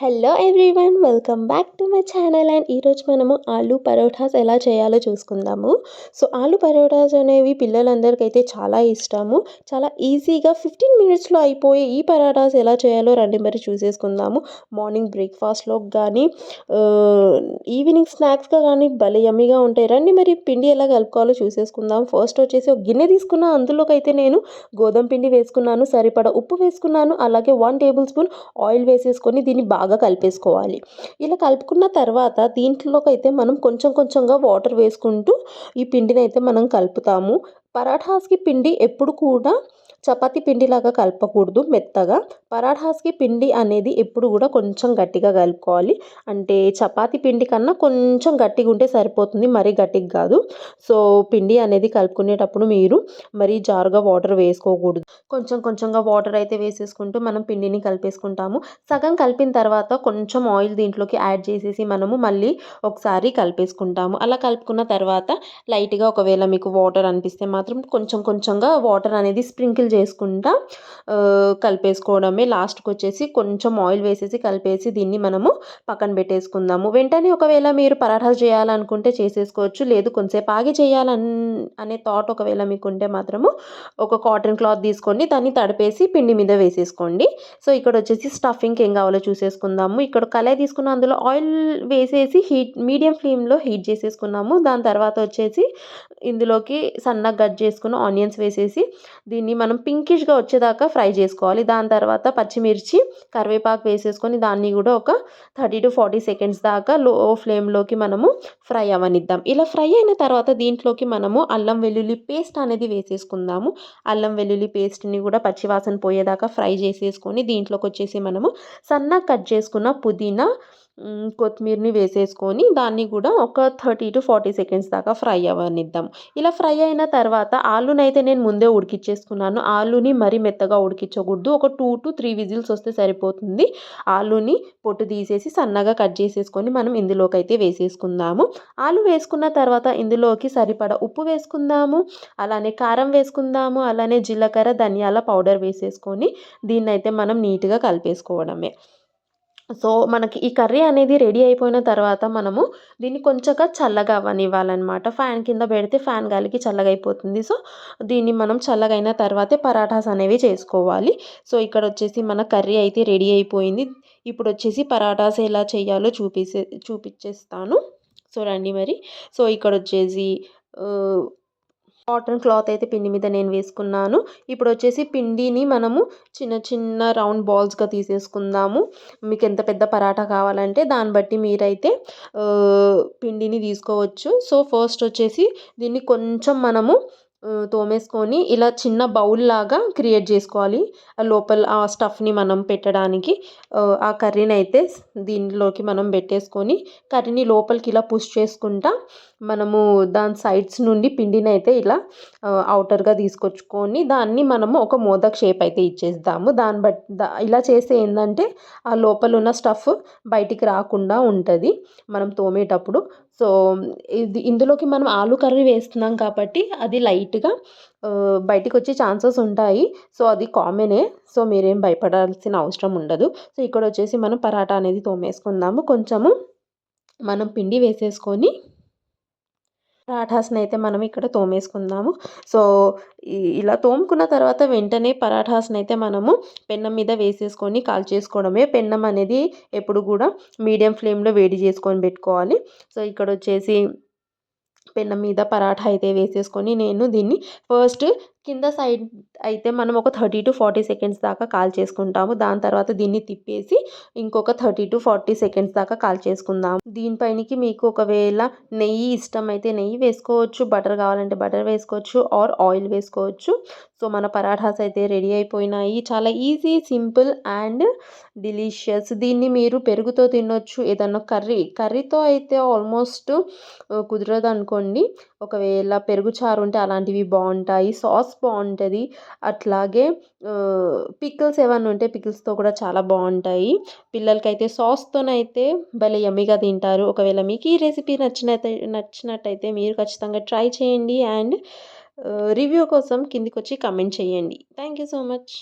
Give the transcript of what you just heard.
Hello everyone, welcome back to my channel. And ఈరోజు మనము ఆలూ పరోటాస్ ఎలా చేయాలో చూసుకుందాము. సో ఆలూ పరోటాస్ అనేవి పిల్లలందరికైతే చాలా ఇష్టము. చాలా ఈజీగా 15 మినిట్స్లో అయిపోయే ఈ పరోటాస్ ఎలా చేయాలో రండి మరి చూసేసుకుందాము. మార్నింగ్ బ్రేక్ఫాస్ట్లో కానీ ఈవినింగ్ స్నాక్స్గా కానీ భలే యమ్మీగా ఉంటాయి. రండి మరి పిండి ఎలా కలుపుకోవాలో చూసేసుకుందాం. ఫస్ట్ వచ్చేసి ఒక గిన్నె తీసుకున్నా, అందులోకి అయితే నేను గోధుమ పిండి వేసుకున్నాను, సరిపడా ఉప్పు వేసుకున్నాను, అలాగే 1 టేబుల్ స్పూన్ ఆయిల్ వేసేసుకొని దీన్ని బాగా కలిపేసుకోవాలి. ఇలా కలుపుకున్న తర్వాత దీంట్లోకి అయితే మనం కొంచెం కొంచెంగా వాటర్ వేసుకుంటూ ఈ పిండిని అయితే మనం కలుపుతాము. పరాఠాస్కి పిండి ఎప్పుడు కూడా చపాతీ పిండిలాగా కలపకూడదు మెత్తగా. పరాఠాస్కి పిండి అనేది ఎప్పుడు కూడా కొంచెం గట్టిగా కలుపుకోవాలి. అంటే చపాతీ పిండి కన్నా కొంచెం గట్టిగా ఉంటే సరిపోతుంది, మరీ గట్టిగా కాదు. సో పిండి అనేది కలుపుకునేటప్పుడు మీరు మరీ జారుగా వాటర్ వేసుకోకూడదు. కొంచెం కొంచెంగా వాటర్ అయితే వేసేసుకుంటూ మనం పిండిని కలిపేసుకుంటాము. సగం కలిపిన తర్వాత కొంచెం ఆయిల్ దీంట్లోకి యాడ్ చేసేసి మనము మళ్ళీ ఒకసారి కలిపేసుకుంటాము. అలా కలుపుకున్న తర్వాత లైట్గా ఒకవేళ మీకు వాటర్ అనిపిస్తే మాత్రం కొంచెం కొంచెంగా వాటర్ అనేది స్ప్రింకిల్ చేసుకుంటా కలిపేసుకోవడమే. లాస్ట్కి వచ్చేసి కొంచెం ఆయిల్ వేసేసి కలిపేసి దీన్ని మనము పక్కన పెట్టేసుకుందాము. వెంటనే ఒకవేళ మీరు పరాఠాస్ చేయాలనుకుంటే చేసేసుకోవచ్చు, లేదు కొంచెంసేపు ఆగి అనే థాట్ ఒకవేళ మీకు ఉంటే మాత్రము ఒక కాటన్ క్లాత్ తీసుకొని దాన్ని తడిపేసి పిండి మీద వేసేసుకోండి. సో ఇక్కడ వచ్చేసి స్టఫింగ్కి ఏం కావాలో చూసేసుకుందాము. ఇక్కడ కళాయి తీసుకున్న అందులో ఆయిల్ వేసేసి మీడియం ఫ్లేమ్లో హీట్ చేసేసుకున్నాము. దాని తర్వాత వచ్చేసి ఇందులోకి సన్నగా కట్ చేసుకున్న ఆనియన్స్ వేసేసి దీన్ని మనం పింకిష్గా వచ్చేదాకా ఫ్రై చేసుకోవాలి. దాని తర్వాత పచ్చిమిర్చి, కరివేపాకు వేసేసుకొని దాన్ని కూడా ఒక 30 to 40 సెకండ్స్ దాకా లో ఫ్లేమ్లోకి మనము ఫ్రై అవ్వనిద్దాం. ఇలా ఫ్రై అయిన తర్వాత దీంట్లోకి మనము అల్లం వెల్లుల్లి పేస్ట్ అనేది వేసేసుకుందాము. అల్లం వెల్లుల్లి పేస్ట్ని కూడా పచ్చివాసన పోయేదాకా ఫ్రై చేసేసుకొని దీంట్లోకి వచ్చేసి మనము సన్నగా కట్ చేసుకున్న పుదీనా, కొత్తిమీరని వేసేసుకొని దాన్ని కూడా ఒక 30 to 40 సెకండ్స్ దాకా ఫ్రై అవ్వనిద్దాం. ఇలా ఫ్రై అయిన తర్వాత ఆలూనైతే నేను ముందే ఉడికిచ్చేసుకున్నాను. ఆలూని మరీ మెత్తగా ఉడికించకూడదు, ఒక 2 to 3 విజిల్స్ వస్తే సరిపోతుంది. ఆలూని పొట్టు తీసేసి సన్నగా కట్ చేసేసుకొని మనం ఇందులోకి అయితే వేసేసుకుందాము. ఆలు వేసుకున్న తర్వాత ఇందులోకి సరిపడా ఉప్పు వేసుకుందాము, అలానే కారం వేసుకుందాము, అలానే జీలకర్ర ధనియాల పౌడర్ వేసేసుకొని దీన్నైతే మనం నీట్గా కలిపేసుకోవడమే. సో మనకి ఈ కర్రీ అనేది రెడీ అయిపోయిన తర్వాత మనము దీన్ని కొంచెంగా చల్లగా అవ్వనివ్వాలన్నమాట. ఫ్యాన్ కింద పెడితే ఫ్యాన్ గాలికి చల్లగా అయిపోతుంది. సో దీన్ని మనం చల్లగా అయిన తర్వాతే పరాఠాస్ అనేవి చేసుకోవాలి. సో ఇక్కడ వచ్చేసి మన కర్రీ అయితే రెడీ అయిపోయింది. ఇప్పుడు వచ్చేసి పరాఠాస్ ఎలా చేయాలో చూపించేస్తాను. సో రండి మరి. సో ఇక్కడ వచ్చేసి కాటన్ క్లాత్ అయితే పిండి మీద నేను వేసుకున్నాను. ఇప్పుడు వచ్చేసి పిండిని మనము చిన్న చిన్న రౌండ్ బాల్స్గా తీసేసుకుందాము. మీకు ఎంత పెద్ద పరాటా కావాలంటే దాన్ని బట్టి మీరైతే పిండిని తీసుకోవచ్చు. సో ఫస్ట్ వచ్చేసి దీన్ని కొంచెం మనము తోమేసుకొని ఇలా చిన్న బౌల్ లాగా క్రియేట్ చేసుకోవాలి. లోపల ఆ స్టఫ్ని మనం పెట్టడానికి ఆ కర్రీని అయితే దీనిలోకి మనం పెట్టేసుకొని కర్రీని లోపలికి ఇలా పుష్ చేసుకుంటా మనము దాని సైడ్స్ నుండి పిండిని అయితే ఇలా అవుటర్గా తీసుకొచ్చుకొని దాన్ని మనము ఒక మోదక్ షేప్ అయితే ఇచ్చేద్దాము. దాన్ని బట్టి ఇలా చేస్తే ఏంటంటే ఆ లోపల ఉన్న స్టఫ్ బయటికి రాకుండా ఉంటుంది మనం తోమేటప్పుడు. సో ఇందులోకి మనం ఆలు కర్రీ వేస్తున్నాం కాబట్టి అది లైట్గా బయటికి వచ్చే ఛాన్సెస్ ఉంటాయి. సో అది కామనే. సో మీరేం భయపడాల్సిన అవసరం ఉండదు. సో ఇక్కడ వచ్చేసి మనం పరాటా అనేది తోమేసుకుందాము. కొంచెము మనం పిండి వేసేసుకొని పరాఠాస్ని అయితే మనం ఇక్కడ తోమేసుకుందాము. సో ఇలా తోముకున్న తర్వాత వెంటనే పరాఠాస్ని అయితే మనము పెన్నం మీద వేసేసుకొని కాల్చేసుకోవడమే. పెన్నం అనేది ఎప్పుడు కూడా మీడియం ఫ్లేమ్లో వేడి చేసుకొని పెట్టుకోవాలి. సో ఇక్కడ వచ్చేసి పెన్నం మీద పరాఠా అయితే వేసేసుకొని నేను దీన్ని ఫస్ట్ కింద సైడ్ అయితే మనం ఒక 30 to 40 సెకండ్స్ దాకా కాల్చేసుకుంటాము. దాని తర్వాత దీన్ని తిప్పేసి ఇంకొక 30 to 40 సెకండ్స్ దాకా కాల్చేసుకుందాం. దీనిపైనకి మీకు ఒకవేళ నెయ్యి ఇష్టం అయితే నెయ్యి వేసుకోవచ్చు, బటర్ కావాలంటే బటర్ వేసుకోవచ్చు, ఆర్ ఆయిల్ వేసుకోవచ్చు. సో మన పరాఠాస్ అయితే రెడీ అయిపోయినాయి. చాలా ఈజీ, సింపుల్ అండ్ డిలీషియస్. దీన్ని మీరు పెరుగుతో తినొచ్చు, ఏదన్నా కర్రీతో అయితే ఆల్మోస్ట్ కుదరదు అనుకోండి. ఒకవేళ పెరుగు చారు ఉంటే అలాంటివి బాగుంటాయి, సాస్ బాగుంటుంది. అట్లాగే పికిల్స్ ఏమన్నా ఉంటే పికిల్స్తో కూడా చాలా బాగుంటాయి. పిల్లలకైతే సాస్తోనైతే భలే యమ్మీగా తింటారు. ఒకవేళ మీకు ఈ రెసిపీ నచ్చినట్టయితే మీరు ఖచ్చితంగా ట్రై చేయండి. అండ్ రివ్యూ కోసం కిందికి వచ్చి కమెంట్ చేయండి. Thank you so much.